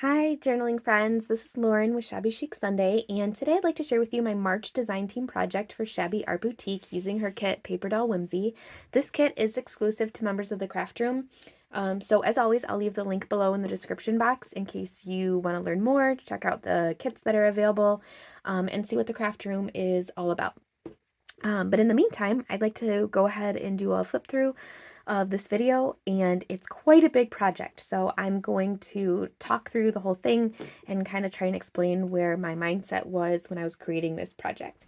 Hi, journaling friends. This is Lauren with Shabby Chic Sunday, and today I'd like to share with you my March design team project for Shabby Art Boutique using her kit, Paper Doll Whimsy. This kit is exclusive to members of the craft room. So as always, I'll leave the link below in the description box in case you want to learn more, check out the kits that are available, and see what the craft room is all about. But in the meantime, I'd like to go ahead and do a flip through of this video, and it's quite a big project. So I'm going to talk through the whole thing and kind of try and explain where my mindset was when I was creating this project.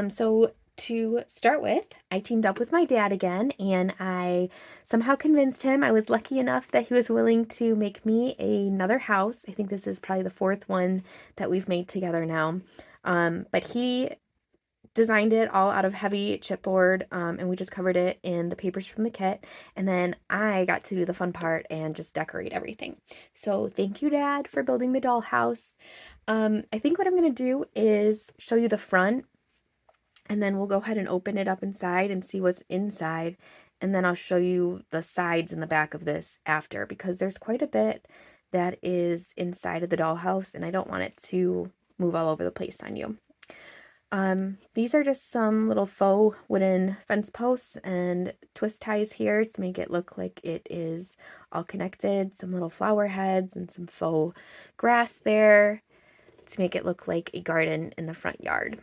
So to start with, I teamed up with my dad again, and I somehow convinced him. I was lucky enough that he was willing to make me another house. I think this is probably the fourth one that we've made together now. But he designed it all out of heavy chipboard, and we just covered it in the papers from the kit, and then I got to do the fun part and just decorate everything. So thank you, Dad, for building the dollhouse. I think what I'm going to do is show you the front, and then we'll go ahead and open it up inside and see what's inside, and then I'll show you the sides and the back of this after, because there's quite a bit that is inside of the dollhouse, and I don't want it to move all over the place on you. These are just some little faux wooden fence posts and twist ties here to make it look like it is all connected. Some little flower heads and some faux grass there to make it look like a garden in the front yard.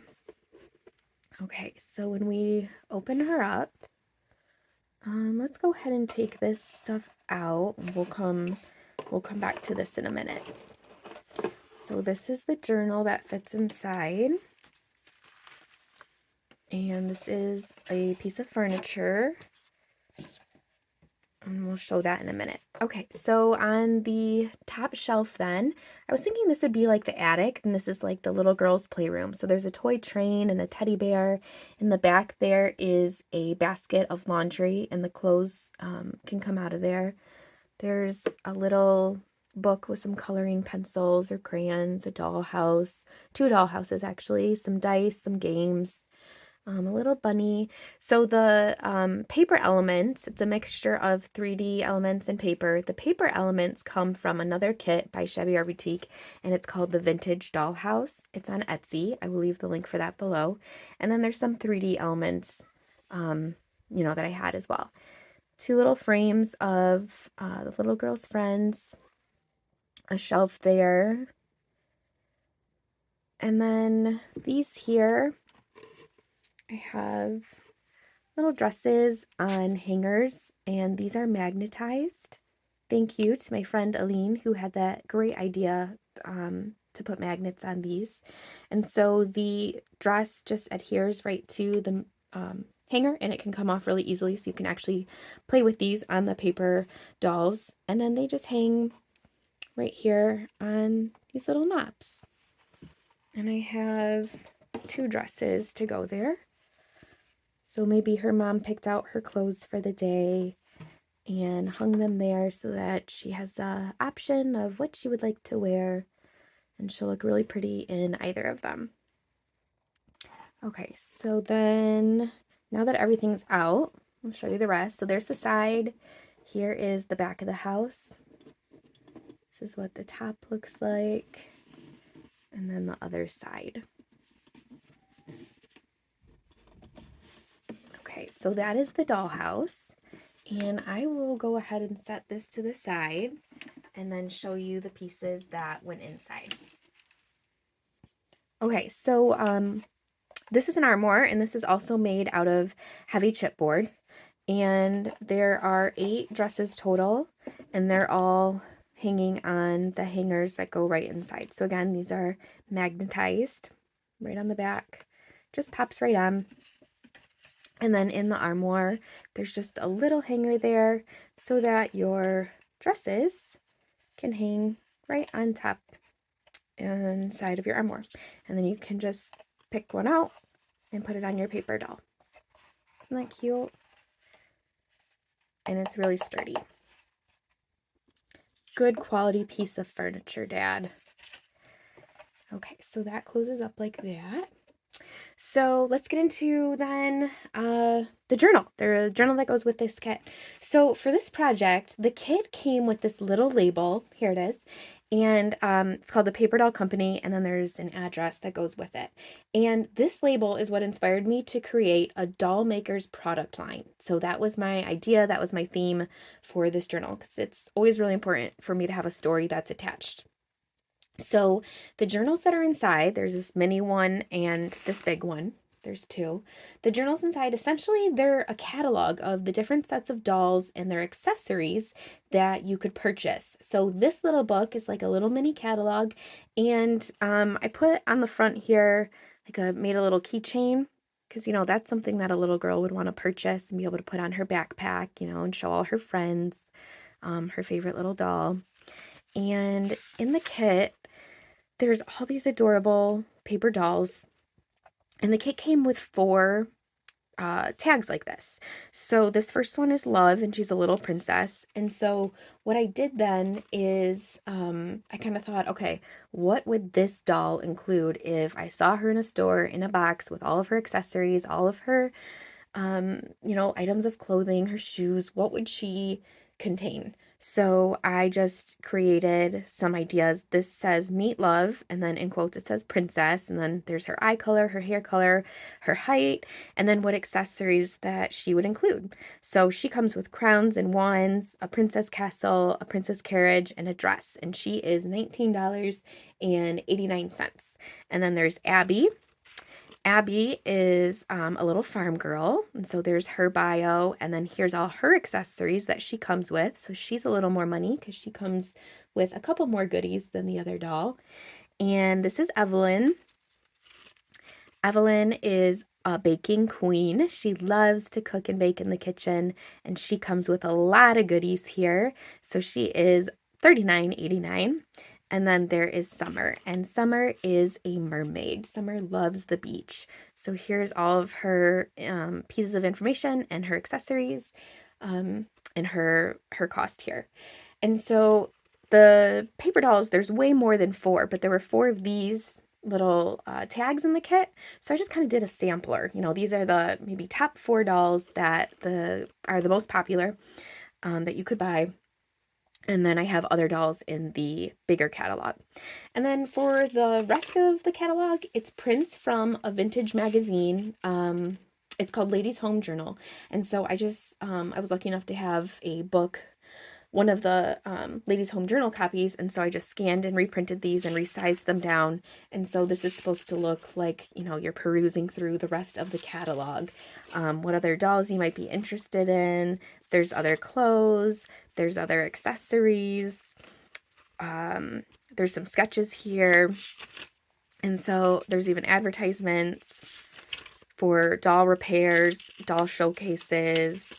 Okay, so when we open her up, let's go ahead and take this stuff out. We'll come back to this in a minute. So this is the journal that fits inside. And this is a piece of furniture, and we'll show that in a minute. Okay, so on the top shelf then, I was thinking this would be like the attic, and this is like the little girl's playroom. So there's a toy train and a teddy bear. In the back there is a basket of laundry, and the clothes can come out of there. There's a little book with some coloring pencils or crayons, a dollhouse, two dollhouses actually, some dice, some games, a little bunny. So the paper elements, it's a mixture of 3D elements and paper. The paper elements come from another kit by ShabbyArtBoutique, and it's called the Vintage Dollhouse. It's on Etsy. I will leave the link for that below. And then there's some 3D elements, that I had as well. Two little frames of the little girl's friends, a shelf there. And then these here, I have little dresses on hangers, and these are magnetized. Thank you to my friend Aline, who had that great idea to put magnets on these. And so the dress just adheres right to the hanger, and it can come off really easily, so you can actually play with these on the paper dolls. And then they just hang right here on these little knobs. And I have two dresses to go there. So maybe her mom picked out her clothes for the day and hung them there so that she has an option of what she would like to wear, and she'll look really pretty in either of them. Okay, so then now that everything's out, I'll show you the rest. So there's the side. Here is the back of the house. This is what the top looks like. And then the other side. Okay, so that is the dollhouse, and I will go ahead and set this to the side and then show you the pieces that went inside. Okay, so this is an Armoire, and this is also made out of heavy chipboard, and there are 8 dresses total, and they're all hanging on the hangers that go right inside. So again, these are magnetized right on the back, just pops right on. And then in the armoire, there's just a little hanger there so that your dresses can hang right on top inside of your armoire. And then you can just pick one out and put it on your paper doll. Isn't that cute? And it's really sturdy. Good quality piece of furniture, Dad. Okay, so that closes up like that. So let's get into then the journal that goes with this kit. So for this project, the kit came with this little label. Here it is. And it's called the Paper Doll Company, and then there's an address that goes with it. And this label is what inspired me to create a doll maker's product line. So that was my idea, that was my theme for this journal, because it's always really important for me to have a story that's attached. So the journals that are inside, there's this mini one and this big one. There's two. The journals inside, essentially, they're a catalog of the different sets of dolls and their accessories that you could purchase. So this little book is like a little mini catalog, and I put on the front here, made a little keychain, because, that's something that a little girl would want to purchase and be able to put on her backpack, and show all her friends, her favorite little doll. And in the kit, there's all these adorable paper dolls, and the kit came with 4 tags like this. So this first one is Love, and she's a little princess. And so what I did then is I kind of thought, okay, what would this doll include if I saw her in a store in a box with all of her accessories, all of her items of clothing, her shoes? What would she contain? So I just created some ideas. This says Meet Love, and then in quotes it says princess, and then there's her eye color, her hair color, her height, and then what accessories that she would include. So she comes with crowns and wands, a princess castle, a princess carriage, and a dress, and she is $19.89. And then there's Abby. Abby is a little farm girl, and so there's her bio, and then here's all her accessories that she comes with. So she's a little more money because she comes with a couple more goodies than the other doll. And this is Evelyn. Evelyn is a baking queen. She loves to cook and bake in the kitchen, and she comes with a lot of goodies here. So she is $39.89. And then there is Summer, and Summer is a mermaid. Summer loves the beach. So here's all of her pieces of information and her accessories, and her cost here. And so the paper dolls, there's way more than 4, but there were 4 of these little tags in the kit. So I just kind of did a sampler. These are the maybe top 4 dolls that are the most popular that you could buy. And then I have other dolls in the bigger catalog. And then for the rest of the catalog, it's prints from a vintage magazine. It's called Ladies Home Journal. And so I was lucky enough to have a book, one of the Ladies Home Journal copies, and so I just scanned and reprinted these and resized them down. And so this is supposed to look like, you're perusing through the rest of the catalog. What other dolls you might be interested in. There's other clothes. There's other accessories. There's some sketches here. And so there's even advertisements for doll repairs, doll showcases.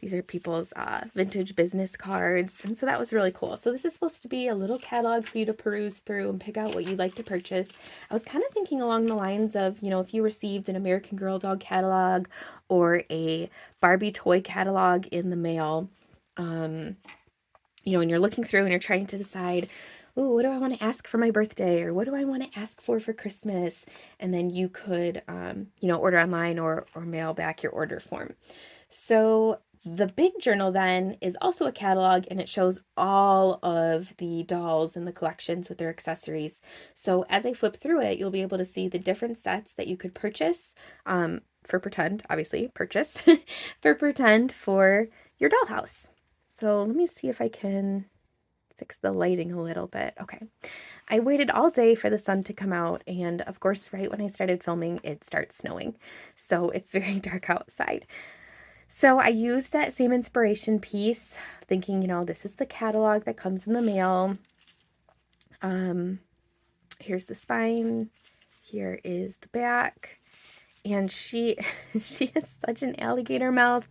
These are people's vintage business cards. And so that was really cool. So this is supposed to be a little catalog for you to peruse through and pick out what you'd like to purchase. I was kind of thinking along the lines of, if you received an American Girl doll catalog or a Barbie toy catalog in the mail, and you're looking through and you're trying to decide, ooh, what do I want to ask for my birthday? Or what do I want to ask for Christmas? And then you could, order online or mail back your order form. So the big journal then is also a catalog, and it shows all of the dolls in the collections with their accessories. So as I flip through it, you'll be able to see the different sets that you could purchase for pretend, obviously, purchase for pretend for your dollhouse. So let me see if I can fix the lighting a little bit. Okay. I waited all day for the sun to come out, and of course, right when I started filming, it starts snowing. So it's very dark outside. So I used that same inspiration piece, thinking, this is the catalog that comes in the mail. Here's the spine. Here is the back. And she has such an alligator mouth.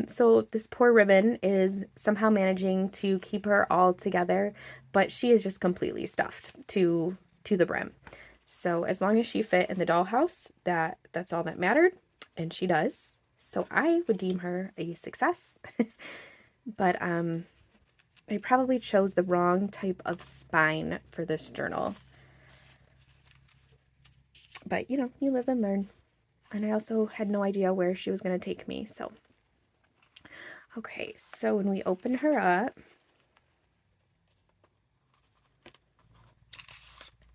So this poor ribbon is somehow managing to keep her all together, but she is just completely stuffed to the brim. So as long as she fit in the dollhouse, that's all that mattered, and she does. So I would deem her a success. But I probably chose the wrong type of spine for this journal. But you live and learn. And I also had no idea where she was going to take me. So, okay, so when we open her up,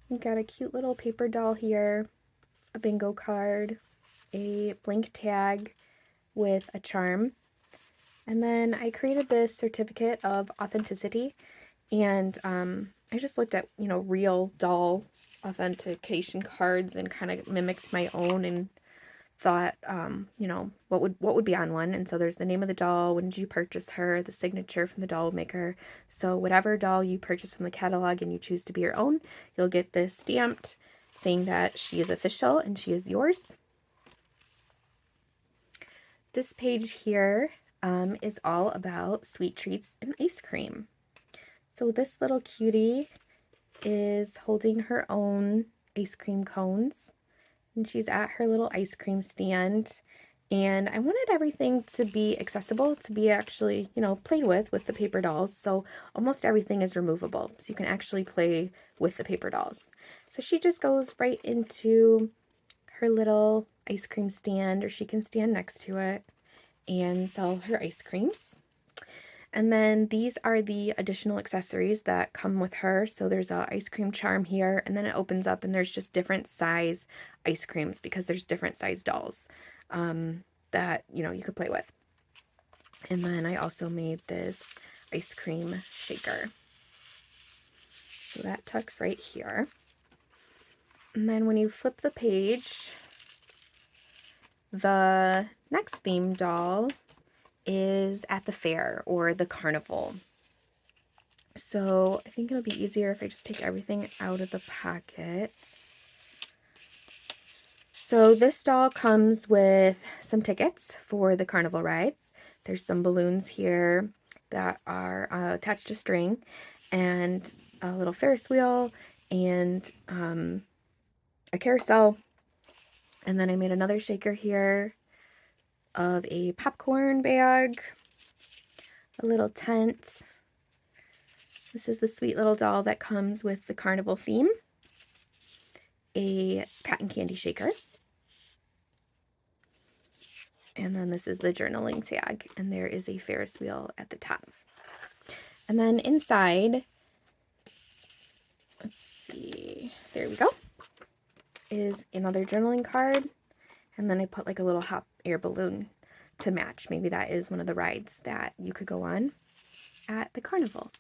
We've got a cute little paper doll here, a bingo card, a blank tag with a charm. And then I created this certificate of authenticity, and I just looked at, real doll authentication cards and kind of mimicked my own and thought, what would be on one. And so there's the name of the doll, when did you purchase her, the signature from the doll maker. So whatever doll you purchase from the catalog and you choose to be your own, you'll get this stamped saying that she is official and she is yours. This page here is all about sweet treats and ice cream. So this little cutie is holding her own ice cream cones, and she's at her little ice cream stand. And I wanted everything to be accessible, to be actually, played with the paper dolls. So almost everything is removable, so you can actually play with the paper dolls. So she just goes right into her little ice cream stand, or she can stand next to it and sell her ice creams. And then these are the additional accessories that come with her. So there's a ice cream charm here, and then it opens up and there's just different size ice creams because there's different size dolls that, you could play with. And then I also made this ice cream shaker. So that tucks right here. And then when you flip the page, the next theme doll is at the fair or the carnival. So I think it'll be easier if I just take everything out of the pocket. So this doll comes with some tickets for the carnival rides. There's some balloons here that are attached to string, and a little Ferris wheel, and a carousel. And then I made another shaker here of a popcorn bag, a little tent. This is the sweet little doll that comes with the carnival theme, a cotton candy shaker, and then this is the journaling tag, and there is a Ferris wheel at the top. And then inside, let's see, there we go, is another journaling card, and then I put like a little hot air balloon to match. Maybe that is one of the rides that you could go on at the carnival.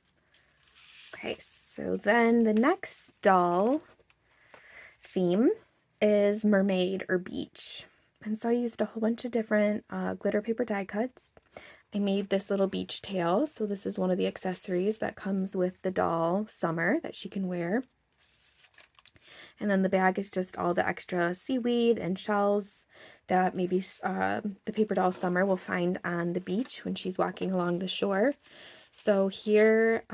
Okay, so then the next doll theme is mermaid or beach. And so I used a whole bunch of different glitter paper die cuts. I made this little beach tail. So this is one of the accessories that comes with the doll Summer that she can wear. And then the bag is just all the extra seaweed and shells that maybe the paper doll Summer will find on the beach when she's walking along the shore. So here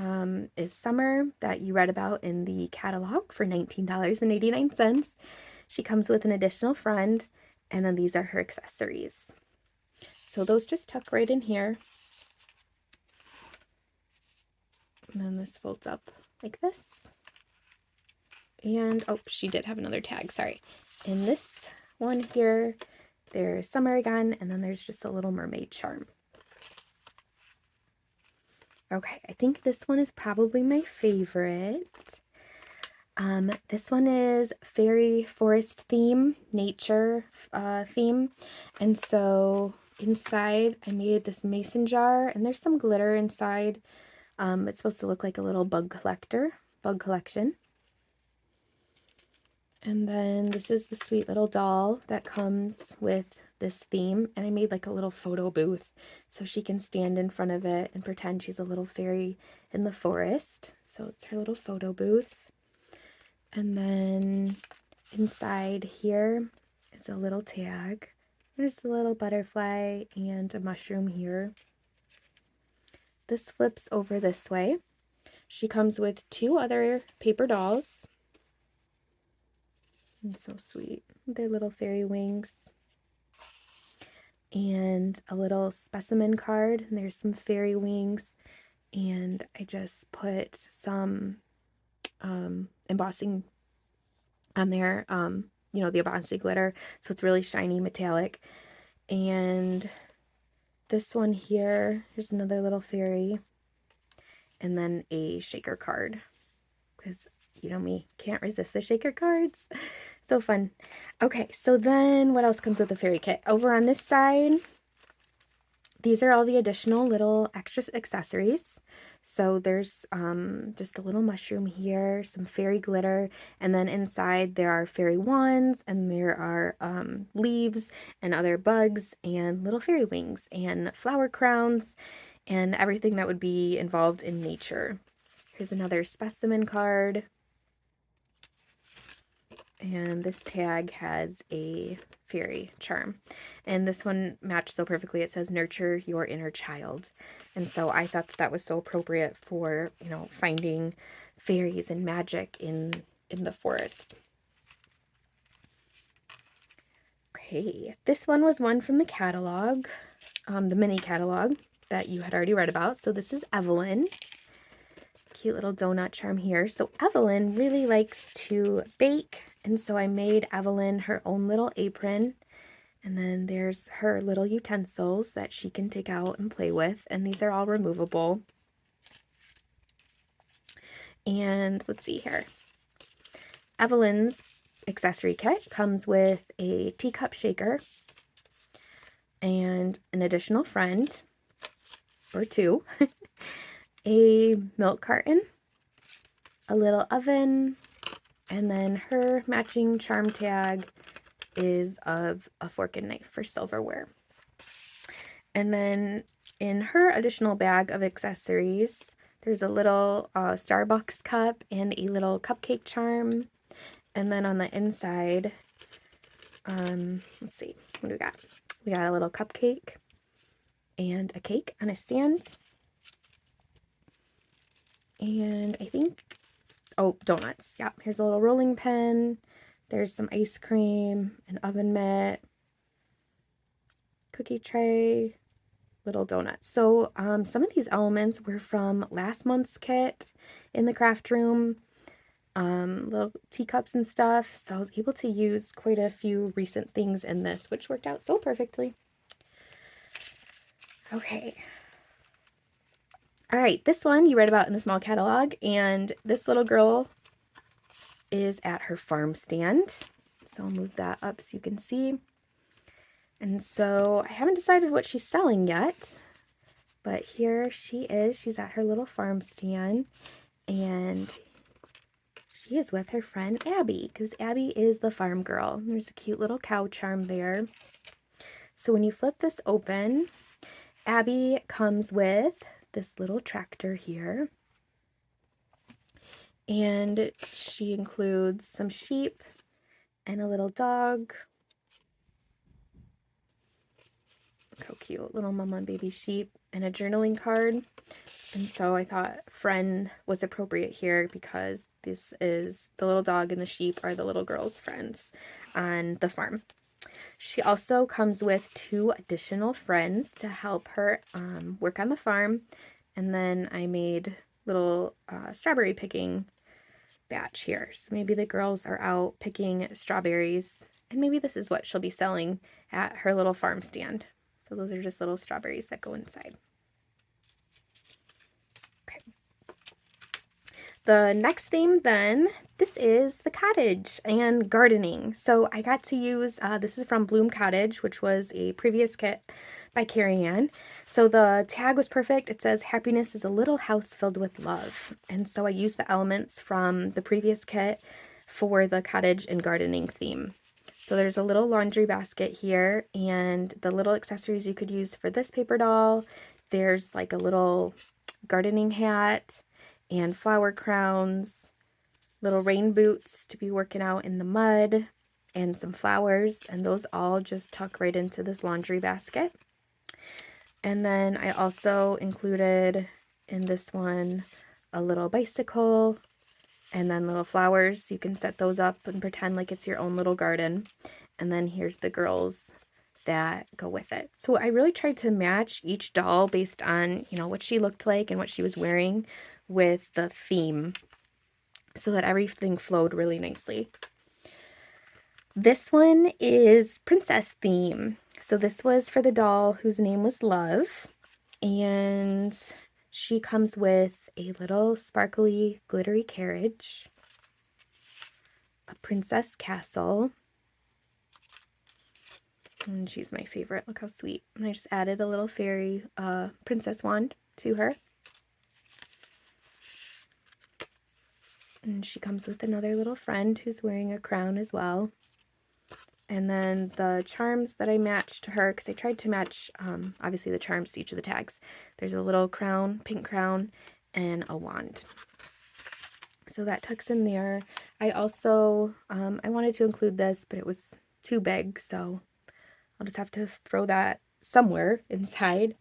is Summer that you read about in the catalog for $19.89. She comes with an additional friend, and then these are her accessories. So those just tuck right in here. And then this folds up like this. And, oh, she did have another tag, sorry. In this one here, there's Summer again, and then there's just a little mermaid charm. Okay, I think this one is probably my favorite. This one is fairy forest theme, nature theme. And so inside I made this mason jar, and there's some glitter inside. It's supposed to look like a little bug collection. And then this is the sweet little doll that comes with this theme, and I made like a little photo booth so she can stand in front of it and pretend she's a little fairy in the forest. So it's her little photo booth. And then inside here is a little tag. There's a little butterfly and a mushroom here. This flips over this way. She comes with two other paper dolls. And so sweet. Their little fairy wings. And a little specimen card. And there's some fairy wings. And I just put some embossing on there, the embossing glitter, so it's really shiny metallic. And this one here, here's another little fairy, and then a shaker card, because You know me, can't resist the shaker cards. So fun. Okay, so then what else comes with the fairy kit? Over on this side, these are all the additional little extra accessories. So there's just a little mushroom here, some fairy glitter, and then inside there are fairy wands, and there are leaves and other bugs and little fairy wings and flower crowns and everything that would be involved in nature. Here's another specimen card. And this tag has a fairy charm. And this one matched so perfectly. It says, nurture your inner child. And so I thought that was so appropriate for, you know, finding fairies and magic in the forest. Okay, this one was one from the catalog, the mini catalog that you had already read about. So this is Evelyn. Cute little donut charm here. So Evelyn really likes to bake, and so I made Evelyn her own little apron, and then there's her little utensils that she can take out and play with, and these are all removable. And let's see here. Evelyn's accessory kit comes with a teacup shaker and an additional friend, or two, a milk carton, a little oven, and then her matching charm tag is of a fork and knife for silverware. And then in her additional bag of accessories, there's a little Starbucks cup and a little cupcake charm. And then on the inside, let's see, what do we got? We got a little cupcake and a cake on a stand. And I think, oh, donuts. Yeah, here's a little rolling pin. There's some ice cream, an oven mitt, cookie tray, little donuts. So some of these elements were from last month's kit in the craft room, little teacups and stuff. So I was able to use quite a few recent things in this, which worked out so perfectly. Okay. All right, this one you read about in the small catalog, and this little girl is at her farm stand. So I'll move that up so you can see. And so I haven't decided what she's selling yet, but here she is. She's at her little farm stand, and she is with her friend Abby, because Abby is the farm girl. There's a cute little cow charm there. So when you flip this open, Abby comes with this little tractor here, and she includes some sheep and a little dog. Look how cute, little mama and baby sheep, and a journaling card. And so I thought friend was appropriate here because this is the little dog and the sheep are the little girl's friends on the farm. She also comes with 2 additional friends to help her work on the farm. And then I made little strawberry picking batch here. So maybe the girls are out picking strawberries, and maybe this is what she'll be selling at her little farm stand. So those are just little strawberries that go inside. Okay. The next theme then, this is the cottage and gardening. So I got to use, this is from Bloom Cottage, which was a previous kit by Carrie Ann. So the tag was perfect. It says, happiness is a little house filled with love. And so I used the elements from the previous kit for the cottage and gardening theme. So there's a little laundry basket here, and the little accessories you could use for this paper doll. There's like a little gardening hat and flower crowns, little rain boots to be working out in the mud, and some flowers, and those all just tuck right into this laundry basket. And then I also included in this one a little bicycle and then little flowers. You can set those up and pretend like it's your own little garden. And then here's the girls that go with it. So I really tried to match each doll based on, you know, what she looked like and what she was wearing with the theme so that everything flowed really nicely. This one is princess theme. So this was for the doll whose name was Love, and she comes with a little sparkly glittery carriage. a princess castle. And she's my favorite. Look how sweet. And I just added a little fairy princess wand to her. And she comes with another little friend who's wearing a crown as well. And then the charms that I matched to her, because I tried to match, obviously, the charms to each of the tags. There's a little crown, pink crown, and a wand. So that tucks in there. I also, I wanted to include this, but it was too big, so I'll just have to throw that somewhere inside.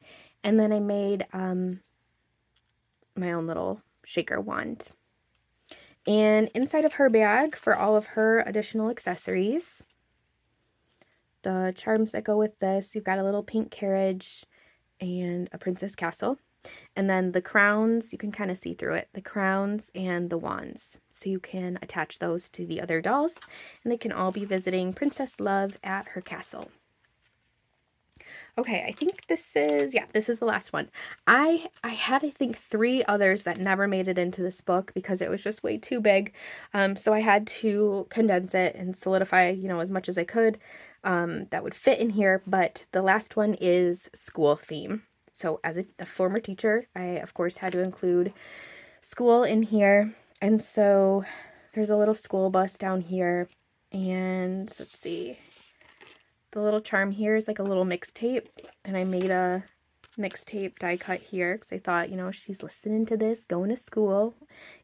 And then I made my own little shaker wand. And inside of her bag, for all of her additional accessories, the charms that go with this, you've got a little pink carriage and a princess castle. And then the crowns, you can kind of see through it, the crowns and the wands. So you can attach those to the other dolls, and they can all be visiting Princess Love at her castle. Okay, I think this is the last one. I had, I think, 3 others that never made it into this book because it was just way too big. So I had to condense it and solidify, as much as I could that would fit in here. But the last one is school theme. So as a former teacher, I, of course, had to include school in here. And so there's a little school bus down here. And let's see. The little charm here is like a little mixtape, and I made a mixtape die cut here because I thought, she's listening to this, going to school,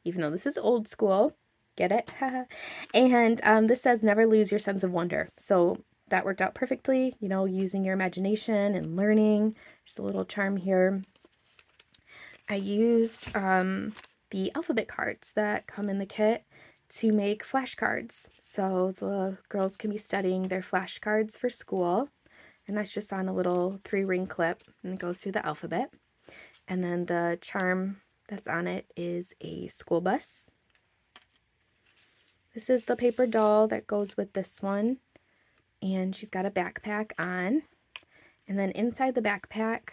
even though this is old school. Get it? And this says, never lose your sense of wonder. So that worked out perfectly, using your imagination and learning. There's a little charm here. I used the alphabet cards that come in the kit to make flashcards. So the girls can be studying their flashcards for school. And that's just on a little 3-ring clip, and it goes through the alphabet. And then the charm that's on it is a school bus. This is the paper doll that goes with this one. And she's got a backpack on. And then inside the backpack,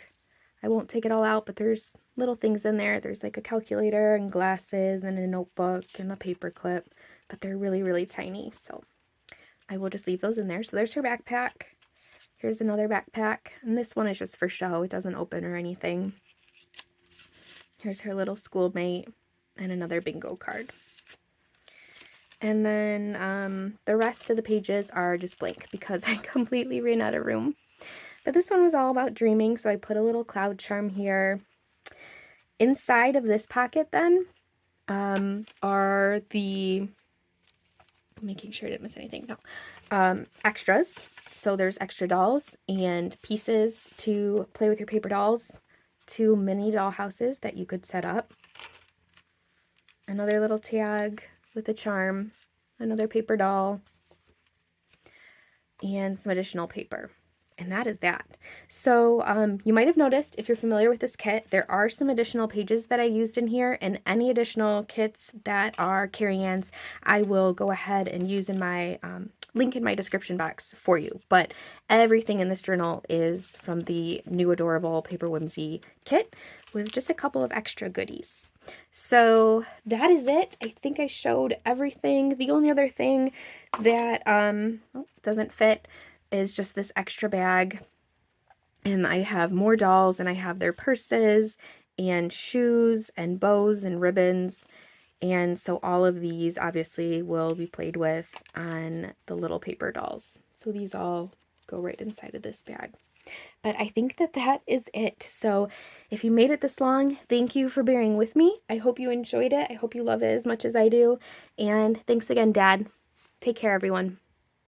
I won't take it all out, but there's little things in there. There's like a calculator and glasses and a notebook and a paper clip, but they're really, really tiny. So I will just leave those in there. So there's her backpack. Here's another backpack. And this one is just for show. It doesn't open or anything. Here's her little schoolmate and another bingo card. And then the rest of the pages are just blank because I completely ran out of room. But this one was all about dreaming, so I put a little cloud charm here. Inside of this pocket then are the, making sure I didn't miss anything, no, extras. So there's extra dolls and pieces to play with your paper dolls, 2 mini doll houses that you could set up, another little tag with a charm, another paper doll, and some additional paper. And that is that. So you might have noticed, if you're familiar with this kit, there are some additional pages that I used in here, and any additional kits that are carry-ins, I will go ahead and use in my link in my description box for you. But everything in this journal is from the new adorable Paper Whimsy kit with just a couple of extra goodies. So that is it. I think I showed everything. The only other thing that doesn't fit is just this extra bag, and I have more dolls, and I have their purses and shoes and bows and ribbons, and so all of these obviously will be played with on the little paper dolls. So these all go right inside of this bag. But I think that is it. So if you made it this long, thank you for bearing with me. I hope you enjoyed it. I hope you love it as much as I do. And thanks again, Dad. Take care, everyone.